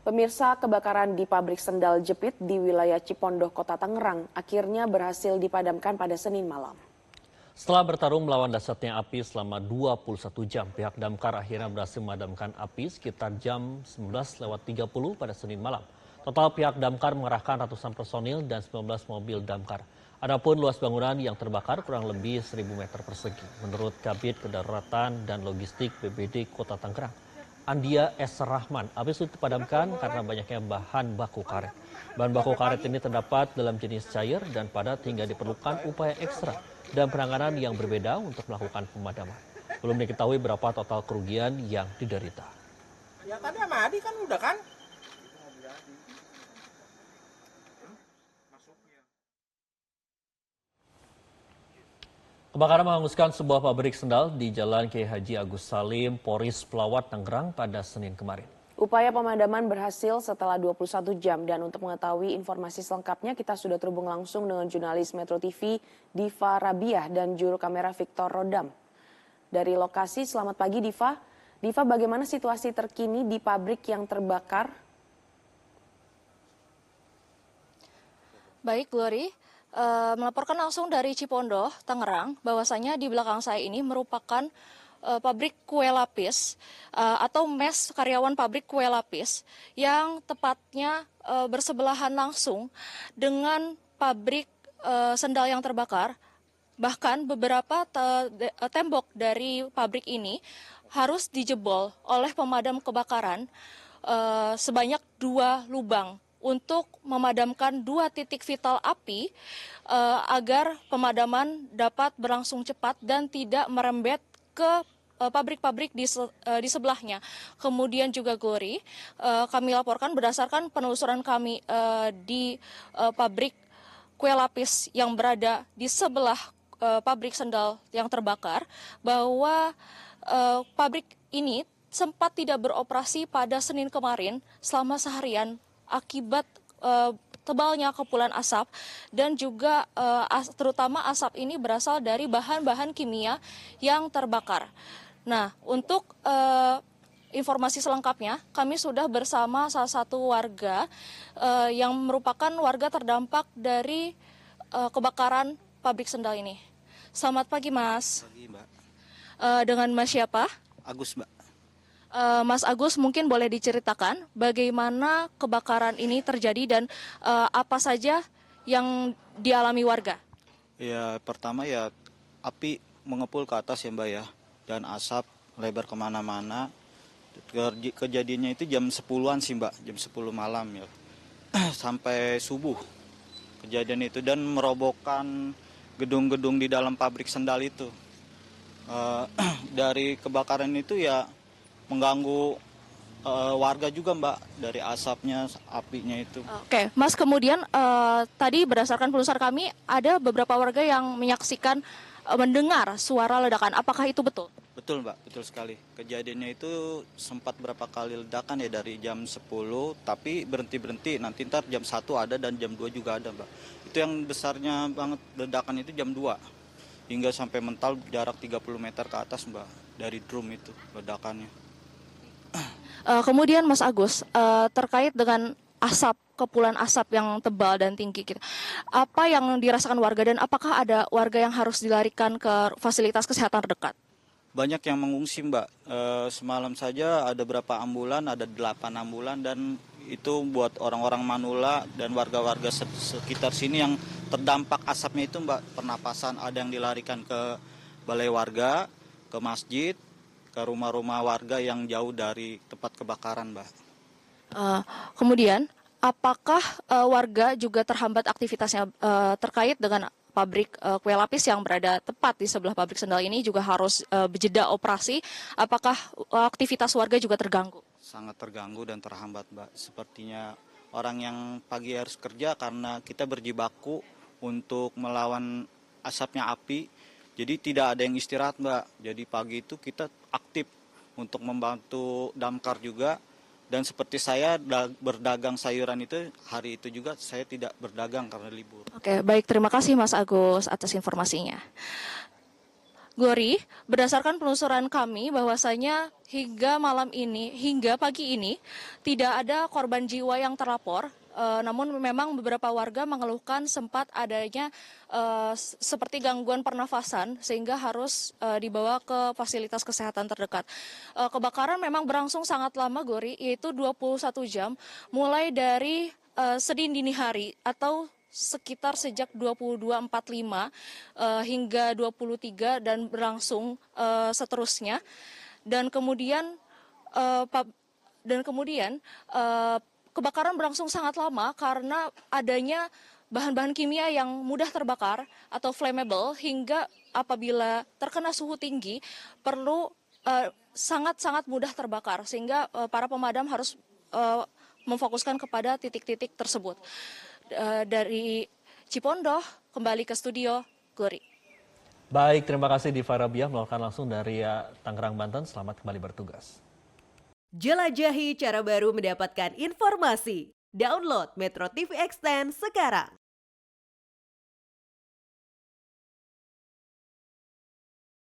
Pemirsa, kebakaran di pabrik sendal jepit di wilayah Cipondoh, Kota Tangerang akhirnya berhasil dipadamkan pada Senin malam. Setelah bertarung melawan dahsyatnya api selama 21 jam, pihak damkar akhirnya berhasil memadamkan api sekitar jam 11.30 pada Senin malam. Total pihak damkar mengerahkan ratusan personil dan 19 mobil damkar. Adapun luas bangunan yang terbakar kurang lebih 1.000 meter persegi. Menurut Kabid Kedaruratan dan Logistik BPBD Kota Tangerang, Andia S. Rahman, api sulit dipadamkan karena banyaknya bahan baku karet. Bahan baku karet ini terdapat dalam jenis cair dan padat hingga diperlukan upaya ekstra dan penanganan yang berbeda untuk melakukan pemadaman. Belum diketahui berapa total kerugian yang diderita. Ya tadi sama Adi kan udah kan? Kebakaran menghanguskan sebuah pabrik sendal di Jalan Kiai Haji Agus Salim, Poris Pelawat, Tangerang pada Senin kemarin. Upaya pemadaman berhasil setelah 21 jam dan untuk mengetahui informasi selengkapnya kita sudah terhubung langsung dengan jurnalis Metro TV Diva Rabiah dan juru kamera Victor Rodam. Dari lokasi, selamat pagi Diva. Diva, bagaimana situasi terkini di pabrik yang terbakar? Baik, Glory. Melaporkan langsung dari Cipondoh, Tangerang, bahwasanya di belakang saya ini merupakan pabrik kue lapis atau mes karyawan pabrik kue lapis yang tepatnya bersebelahan langsung dengan pabrik sendal yang terbakar. Bahkan beberapa tembok dari pabrik ini harus dijebol oleh pemadam kebakaran sebanyak 2 lubang untuk memadamkan 2 titik vital api agar pemadaman dapat berlangsung cepat dan tidak merembet ke pabrik-pabrik di sebelahnya. Kemudian juga Glory, kami laporkan berdasarkan penelusuran kami di pabrik kue lapis yang berada di sebelah pabrik sendal yang terbakar, bahwa pabrik ini sempat tidak beroperasi pada Senin kemarin selama seharian akibat tebalnya kepulan asap dan juga terutama asap ini berasal dari bahan-bahan kimia yang terbakar. Nah, untuk informasi selengkapnya kami sudah bersama salah satu warga yang merupakan warga terdampak dari kebakaran pabrik sendal ini. Selamat pagi, Mas. Pagi, Mbak. Dengan Mas siapa? Agus, Mbak. Mas Agus, mungkin boleh diceritakan bagaimana kebakaran ini terjadi dan apa saja yang dialami warga? Ya, pertama ya api mengepul ke atas ya Mbak ya, dan asap lebar kemana-mana. Kejadiannya itu jam 10-an sih Mbak, jam 10 malam ya, sampai subuh kejadian itu dan merobohkan gedung-gedung di dalam pabrik sendal itu. Dari kebakaran itu ya mengganggu warga juga Mbak, dari asapnya, apinya itu. Oke, Mas, kemudian tadi berdasarkan penelusuran kami ada beberapa warga yang menyaksikan mendengar suara ledakan. Apakah itu betul? Betul Mbak, betul sekali. Kejadiannya itu sempat berapa kali ledakan ya, dari jam 10 tapi berhenti-berhenti. Nanti ntar jam 1 ada dan jam 2 juga ada Mbak. Itu yang besarnya banget ledakan itu jam 2. Hingga sampai mental jarak 30 meter ke atas Mbak, dari drum itu ledakannya. Kemudian Mas Agus, terkait dengan asap, kepulan asap yang tebal dan tinggi gitu. Apa yang dirasakan warga dan apakah ada warga yang harus dilarikan ke fasilitas kesehatan terdekat? Banyak yang mengungsi Mbak. Semalam saja ada berapa ambulan, ada 8 ambulan dan itu buat orang-orang Manula dan warga-warga sekitar sini yang terdampak asapnya itu Mbak. Pernapasan ada yang dilarikan ke balai warga, ke masjid, ke rumah-rumah warga yang jauh dari tempat kebakaran Mbak. Kemudian apakah warga juga terhambat aktivitasnya terkait dengan pabrik kue lapis yang berada tepat di sebelah pabrik sendal ini juga harus berjeda operasi? Apakah aktivitas warga juga terganggu? Sangat terganggu dan terhambat Mbak. Sepertinya orang yang pagi harus kerja karena kita berjibaku untuk melawan asapnya api. Jadi tidak ada yang istirahat Mbak. Jadi pagi itu kita aktif untuk membantu damkar juga. Dan seperti saya berdagang sayuran itu, hari itu juga saya tidak berdagang karena libur. Oke, baik, terima kasih Mas Agus atas informasinya. Gori, berdasarkan penelusuran kami bahwasanya hingga pagi ini tidak ada korban jiwa yang terlapor. Namun memang beberapa warga mengeluhkan sempat adanya seperti gangguan pernafasan sehingga harus dibawa ke fasilitas kesehatan terdekat. Kebakaran memang berlangsung sangat lama, Gori, yaitu 21 jam mulai dari Senin dini hari atau sekitar sejak 22.45 hingga 23 dan berlangsung seterusnya. Dan kemudian kebakaran berlangsung sangat lama karena adanya bahan-bahan kimia yang mudah terbakar atau flammable, hingga apabila terkena suhu tinggi perlu sangat-sangat mudah terbakar, sehingga para pemadam harus memfokuskan kepada titik-titik tersebut. Dari Cipondoh kembali ke studio, Gori. Baik, terima kasih Diva Rabiah melaporkan langsung dari Tangerang, Banten. Selamat kembali bertugas. Jelajahi cara baru mendapatkan informasi. Download Metro TV Extend sekarang.